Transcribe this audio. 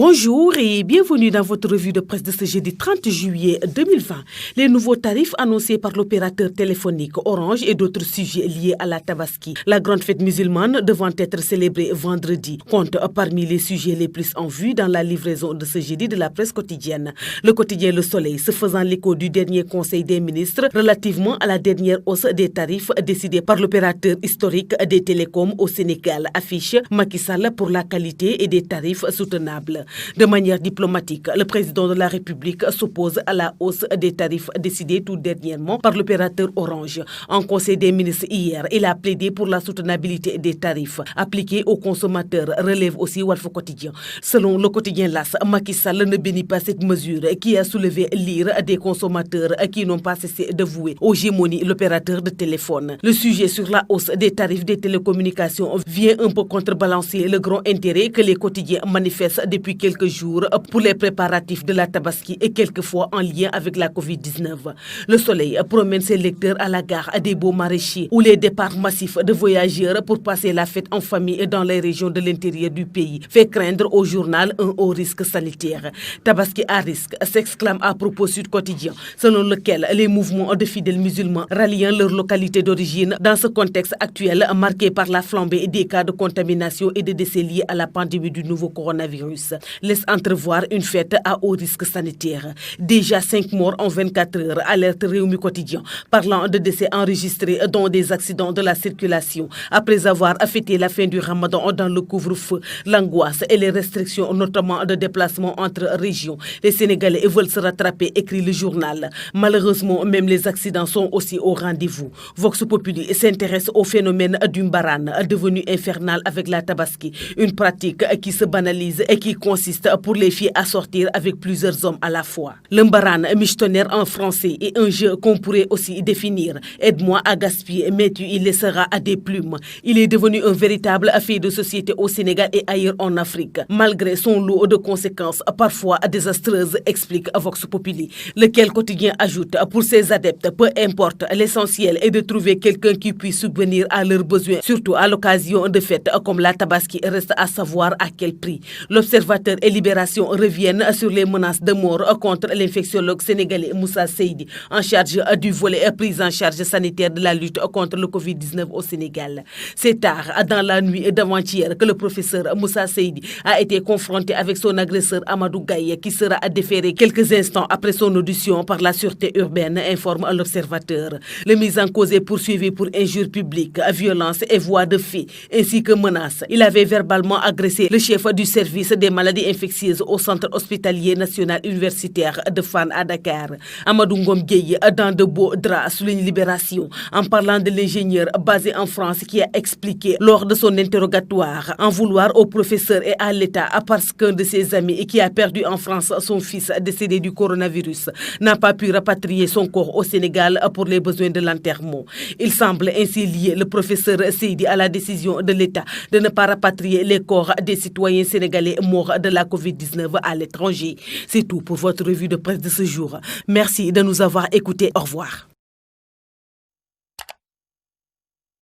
Bonjour et bienvenue dans votre revue de presse de ce jeudi 30 juillet 2020. Les nouveaux tarifs annoncés par l'opérateur téléphonique Orange et d'autres sujets liés à la Tabaski. La grande fête musulmane devant être célébrée vendredi compte parmi les sujets les plus en vue dans la livraison de ce jeudi de la presse quotidienne. Le quotidien Le Soleil se faisant l'écho du dernier conseil des ministres relativement à la dernière hausse des tarifs décidée par l'opérateur historique des télécoms au Sénégal affiche Macky Sall pour la qualité et des tarifs soutenables. De manière diplomatique, le président de la République s'oppose à la hausse des tarifs décidée tout dernièrement par l'opérateur Orange. En conseil des ministres hier, il a plaidé pour la soutenabilité des tarifs appliqués aux consommateurs, relève aussi Walf Quotidien. Selon le quotidien LAS, Macky Sall ne bénit pas cette mesure qui a soulevé l'ire des consommateurs qui n'ont pas cessé de vouer aux gémonies l'opérateur de téléphone. Le sujet sur la hausse des tarifs des télécommunications vient un peu contrebalancer le grand intérêt que les quotidiens manifestent depuis quelques jours pour les préparatifs de la Tabaski et quelquefois en lien avec la Covid-19. Le Soleil promène ses lecteurs à la gare des Beaux-Maraîchers où les départs massifs de voyageurs pour passer la fête en famille dans les régions de l'intérieur du pays fait craindre au journal un haut risque sanitaire. Tabaski à risque s'exclame à propos Sud Quotidien, selon lequel les mouvements de fidèles musulmans ralliant leur localité d'origine dans ce contexte actuel marqué par la flambée des cas de contamination et de décès liés à la pandémie du nouveau coronavirus laisse entrevoir une fête à haut risque sanitaire. Déjà 5 morts en 24 heures, alerte Rewmi Quotidien, parlant de décès enregistrés dont des accidents de la circulation. Après avoir fêté la fin du Ramadan dans le couvre-feu, l'angoisse et les restrictions, notamment de déplacement entre régions. Les Sénégalais veulent se rattraper, écrit le journal. Malheureusement, même les accidents sont aussi au rendez-vous. Vox Populi s'intéresse au phénomène du mbaran, devenu infernal avec la Tabaski, une pratique qui se banalise et qui consiste pour les filles à sortir avec plusieurs hommes à la fois. Le mbaran, michetonnaire en français, est un jeu qu'on pourrait aussi définir. Aide-moi à gaspiller, mais tu y laisseras à des plumes. Il est devenu un véritable fait de société au Sénégal et ailleurs en Afrique, malgré son lot de conséquences parfois désastreuses, explique Vox Populi. Lequel quotidien ajoute, pour ses adeptes, peu importe, l'essentiel est de trouver quelqu'un qui puisse subvenir à leurs besoins, surtout à l'occasion de fêtes comme la Tabaski, reste à savoir à quel prix. L'Observateur et Libération reviennent sur les menaces de mort contre l'infectiologue sénégalais Moussa Seydi, en charge du volet prise en charge sanitaire de la lutte contre le Covid-19 au Sénégal. C'est tard, dans la nuit d'avant-hier, que le professeur Moussa Seydi a été confronté avec son agresseur Amadou Gaye, qui sera déféré quelques instants après son audition par la sûreté urbaine, informe l'Observateur. Le mis en cause est poursuivi pour injure publique, violence et voie de fait, ainsi que menaces. Il avait verbalement agressé le chef du service des maladies infectieuses au centre hospitalier national universitaire de Fann à Dakar. Amadou Ngom Gueye, dans de beaux draps, souligne Libération en parlant de l'ingénieur basé en France qui a expliqué lors de son interrogatoire en vouloir au professeur et à l'État parce qu'un de ses amis qui a perdu en France son fils décédé du coronavirus n'a pas pu rapatrier son corps au Sénégal pour les besoins de l'enterrement. Il semble ainsi lier le professeur Seydi à la décision de l'État de ne pas rapatrier les corps des citoyens sénégalais morts de la Covid-19 à l'étranger. C'est tout pour votre revue de presse de ce jour. Merci de nous avoir écoutés. Au revoir.